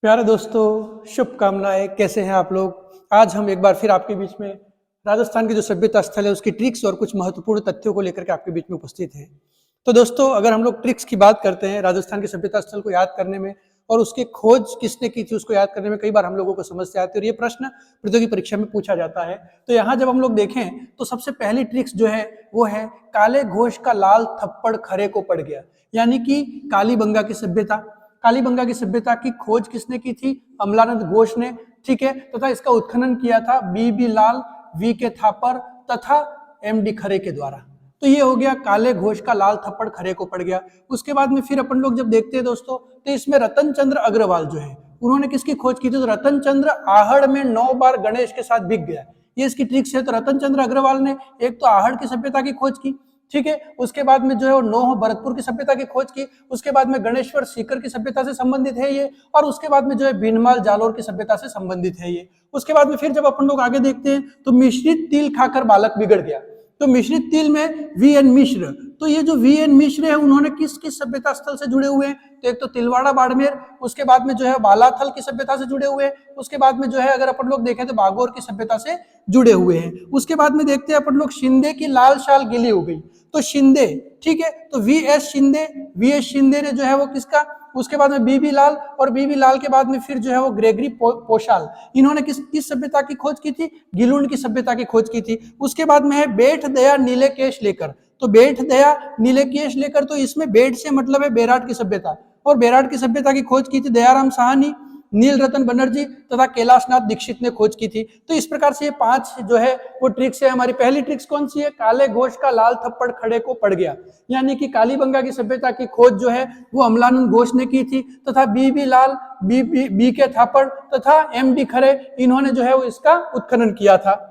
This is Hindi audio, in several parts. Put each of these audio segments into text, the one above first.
प्यारे दोस्तों, शुभकामनाएं। कैसे हैं आप लोग? आज हम एक बार फिर आपके बीच में राजस्थान की जो सभ्यता स्थल है उसकी ट्रिक्स और कुछ महत्वपूर्ण तथ्यों को लेकर के आपके बीच में उपस्थित हैं। तो दोस्तों, अगर हम लोग ट्रिक्स की बात करते हैं राजस्थान की सभ्यता स्थल को याद करने में और उसकी खोज किसने की थी उसको याद करने में, कई बार हम लोगों को समस्या आती है और ये प्रश्न प्रतियोगी परीक्षा में पूछा जाता है। तो यहाँ जब हम लोग देखें तो सबसे पहली ट्रिक्स जो है वो है काले घोष का लाल थप्पड़ खरे को पड़ गया, यानी कि कालीबंगा की सभ्यता। कालीबंगा की सभ्यता की खोज किसने की थी? अमलानंद घोष ने, ठीक है। तथा इसका उत्खनन किया था बी लाल, वी के थापर तथा एम डी खरे के द्वारा। तो ये हो गया काले घोष का लाल थप्पड़ खरे को पड़ गया। उसके बाद में फिर अपन लोग जब देखते हैं दोस्तों, तो इसमें रतन चंद्र अग्रवाल जो है उन्होंने किसकी खोज की थी? तो रतन चंद्र आहड़ में 9 बार गणेश के साथ बिक गया, ये इसकी ट्रिक्स है। तो रतन चंद्र अग्रवाल ने एक तो आहड़ की सभ्यता की खोज की, ठीक है। उसके बाद में जो है वो नोह भरतपुर की सभ्यता की खोज की। उसके बाद में गणेश्वर सीकर की सभ्यता से संबंधित है ये, और उसके बाद में जो है बीनमाल जालोर की सभ्यता से संबंधित है ये। उसके बाद में फिर जब अपन लोग आगे देखते हैं तो मिश्रित तिल खाकर बालक बिगड़ गया। तो मिश्रित तिल में वी एन मिश्र, तो ये जो वी एन मिश्र है उन्होंने किस किस सभ्यता स्थल से जुड़े हुए हैं? तो एक तो तिलवाड़ा बाड़मेर, उसके बाद में जो है बालाथल की सभ्यता से जुड़े हुए हैं। उसके बाद में जो है अगर अपन लोग देखें तो बागोर की सभ्यता से जुड़े हुए हैं। उसके बाद में देखते हैं अपन लोग शिंदे की लाल शाल गिली हो गई, तो शिंदे, ठीक है। तो वी एस शिंदे ने जो है वो किसका, उसके बाद में बीबी लाल, और बीबी लाल के बाद में फिर जो है वो ग्रेगरी पोशाल, इन्होंने किस सभ्यता की खोज की थी? गिलुंड की सभ्यता की खोज की थी। उसके बाद में है बेठ दया नीले केश लेकर, तो बेठ दया नीले केश लेकर, तो इसमें बेठ से मतलब है बेराट की सभ्यता, और बेराट की सभ्यता की खोज की थी दयाराम साहनी, नील रतन बनर्जी तथा कैलाशनाथ दीक्षित ने खोज की थी। तो इस प्रकार से ये 5 जो है वो ट्रिक्स है। हमारी पहली ट्रिक्स कौन सी है? काले घोष का लाल थप्पड़ खड़े को पड़ गया, यानी कि कालीबंगा की सभ्यता की खोज जो है वो अमलानंद घोष ने की थी, तथा बी लाल, बी के थापड़ तथा एम डी खरे, इन्होंने जो है वो इसका उत्खनन किया था।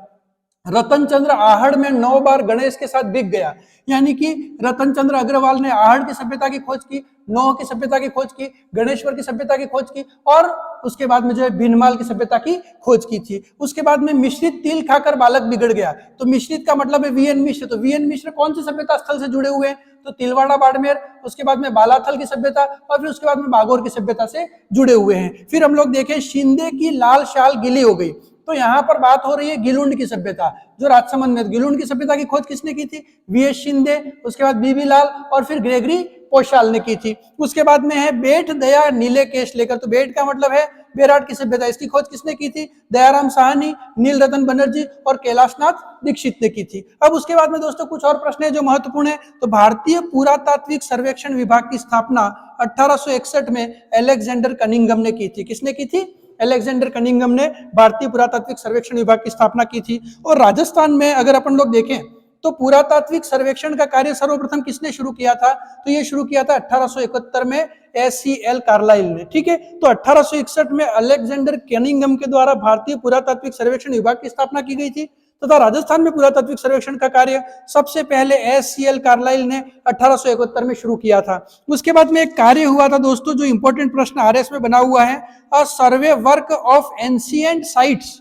रतन चंद्र आहड़ में 9 बार गणेश के साथ बिक गया, यानी कि रतन चंद्र अग्रवाल ने आहड़ की सभ्यता की खोज की, नोह की सभ्यता की खोज की, गणेश्वर की सभ्यता की खोज की, और उसके बाद में जो है भीनमाल की सभ्यता की खोज की थी। उसके बाद में मिश्रित तिल खाकर बालक बिगड़ गया, तो मिश्रित का मतलब है वी एन मिश्र, तो वी एन मिश्र कौन सी सभ्यता स्थल से जुड़े हुए हैं? तो तिलवाड़ा बाड़मेर, उसके बाद में बालाथल की सभ्यता, और फिर उसके बाद में बागोर की सभ्यता से जुड़े हुए हैं। फिर हम लोग देखें शिंदे की लाल शाल गिली हो गई, तो यहाँ पर बात हो रही है गिलुंड की सभ्यता, जो राजसमंद में। गिलुंड की सभ्यता की खोज किसने की थी? वी एस शिंदे, उसके बाद बीबी लाल, और फिर ग्रेगरी पोशाल ने की थी। उसके बाद में है बेठ दया नीले केश लेकर, तो बेठ का मतलब है बेराट की सभ्यता, इसकी खोज किसने की थी? दयाराम साहनी, नील रतन बनर्जी और कैलाशनाथ दीक्षित ने की थी। अब उसके बाद में दोस्तों कुछ और प्रश्न है जो महत्वपूर्ण है। तो भारतीय पुरातात्विक सर्वेक्षण विभाग की स्थापना 1861 में अलेक्जेंडर कनिंघम ने की थी। किसने की थी? अलेक्जेंडर कनिंघम ने भारतीय पुरातात्विक सर्वेक्षण विभाग की स्थापना की थी। और राजस्थान में अगर अपन लोग देखें तो पुरातात्विक सर्वेक्षण का कार्य सर्वप्रथम किसने शुरू किया था? तो ये शुरू किया था 1871 में एस.सी.एल. कार्लाइल ने, ठीक है। तो 1861 में अलेक्जेंडर कनिंघम के द्वारा भारतीय पुरातात्विक सर्वेक्षण विभाग की स्थापना की गई थी, तथा राजस्थान में पुरातात्विक सर्वेक्षण का कार्य सबसे पहले एस.सी.एल. कार्लाइल ने 1871 में शुरू किया था। उसके बाद में एक कार्य हुआ था दोस्तों, जो इंपॉर्टेंट प्रश्न आरएस में बना हुआ है, a survey work of ancient sites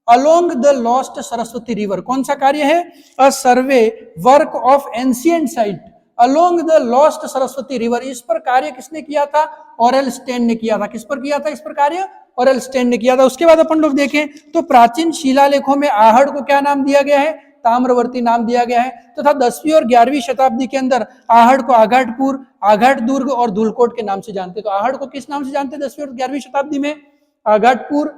along the lost Saraswati river. कौन सा कार्य है? A survey work of ancient site along the lost Saraswati river. इस पर कार्य किसने किया था? ऑरेल स्टेन ने किया था। किस पर किया था इस पर कार्य? ऑरेल स्टेन ने किया था। उसके बाद अपन लोग देखें तो प्राचीन शिलालेखों में आहड़ को क्या नाम दिया गया है? ताम्रवर्ती नाम दिया गया है, तथा 10वीं और 11वीं शताब्दी के अंदर आहड़ को आघाटपुर, आघाट दुर्ग और धूलकोट के नाम से जानते। तो आहड़ को किस नाम से जानते 10वीं और 11वीं शताब्दी में? आघाटपुर,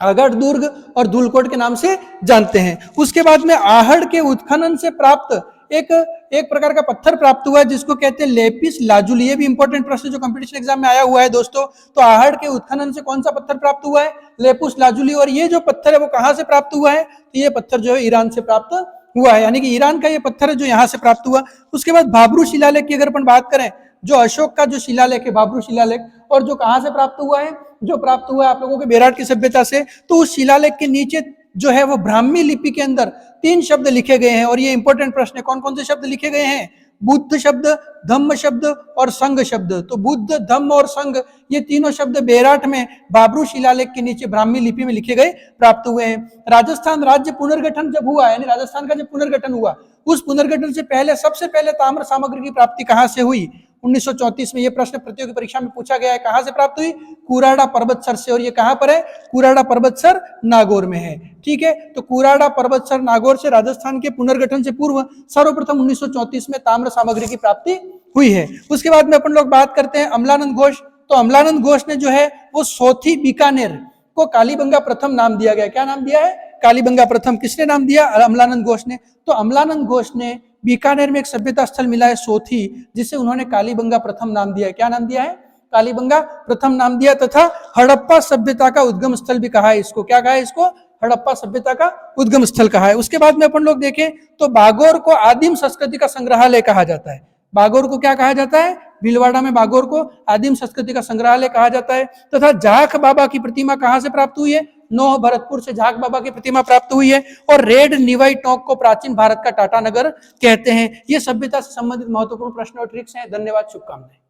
आगढ़ दुर्ग और धूलकोट के नाम से जानते हैं। उसके बाद में आहड़ के उत्खनन से प्राप्त एक प्रकार का पत्थर प्राप्त हुआ है जिसको कहते हैं लेपिस लाजुली। ये भी इंपॉर्टेंट प्रश्न जो कंपटीशन एग्जाम में आया हुआ है दोस्तों। तो आहड़ के उत्खनन से कौन सा पत्थर प्राप्त हुआ है? Lapis lazuli. और ये जो पत्थर है वो कहां से प्राप्त हुआ है? तो ये पत्थर जो है ईरान से प्राप्त हुआ है, यानी कि ईरान का ये पत्थर है जो यहाँ से प्राप्त हुआ। उसके बाद भाबरू शिलालेख की अगर अपन बात करें, जो अशोक का जो शिलालेख है भाबरू शिलालेख, और जो कहां से प्राप्त हुआ है? जो प्राप्त हुआ है आप लोगों के बेराट की सभ्यता से। तो उस शिलालेख के नीचे जो है वो ब्राह्मी लिपि के अंदर 3 शब्द लिखे गए हैं, और ये इंपॉर्टेंट प्रश्न है। कौन कौन से शब्द लिखे गए हैं? बुद्ध शब्द, धम्म शब्द और संघ शब्द। तो बुद्ध, धम्म और संघ ये तीनों शब्द बेराट में बाबरू शिलालेख के नीचे ब्राह्मी लिपि में लिखे गए प्राप्त हुए हैं। राजस्थान राज्य पुनर्गठन जब हुआ, यानी राजस्थान का जब पुनर्गठन हुआ, उस पुनर्गठन से पहले सबसे पहले ताम्र सामग्री की प्राप्ति कहां से हुई? 1934 में ये प्रश्न प्रतियोगी परीक्षा में पूछा गया है। कहां से प्राप्त हुई? कुराडा पर्वतसर से। और ये कहां पर है? कुराडा पर्वतसर नागौर में है। ठीक है, तो कुराडा पर्वतसर नागौर से राजस्थान के पुनर्गठन से पूर्व सर्वप्रथम 1934 में ताम्र सामग्री की प्राप्ति हुई है। उसके बाद में अपन लोग बात करते हैं अमलानंद घोष। तो अमलानंद घोष ने जो है वो सोथी बीकानेर को कालीबंगा प्रथम नाम दिया गया। क्या नाम दिया है? कालीबंगा प्रथम। किसने नाम दिया? अमलानंद घोष ने। तो अमलानंद घोष ने बीकानेर में एक सभ्यता स्थल मिला है सोथी, जिसे उन्होंने कालीबंगा प्रथम नाम दिया है। क्या नाम दिया है? कालीबंगा प्रथम नाम दिया। तथा हड़प्पा सभ्यता का उद्गम स्थल भी कहा है इसको। क्या कहा है इसको? हड़प्पा सभ्यता का उद्गम स्थल कहा है। उसके बाद में अपन लोग देखें तो बागौर को आदिम संस्कृति का संग्रहालय कहा जाता है। बागौर को क्या कहा जाता है? भीलवाड़ा में बागौर को आदिम संस्कृति का संग्रहालय कहा जाता है। तथा जाख बाबा की प्रतिमा कहां से प्राप्त हुई है? नौह भरतपुर से जाख बाबा की प्रतिमा प्राप्त हुई है। और रेड निवाई टोंक को प्राचीन भारत का टाटा नगर कहते हैं। ये सभ्यता से संबंधित महत्वपूर्ण प्रश्न और ट्रिक्स हैं। धन्यवाद, शुभकामनाएं।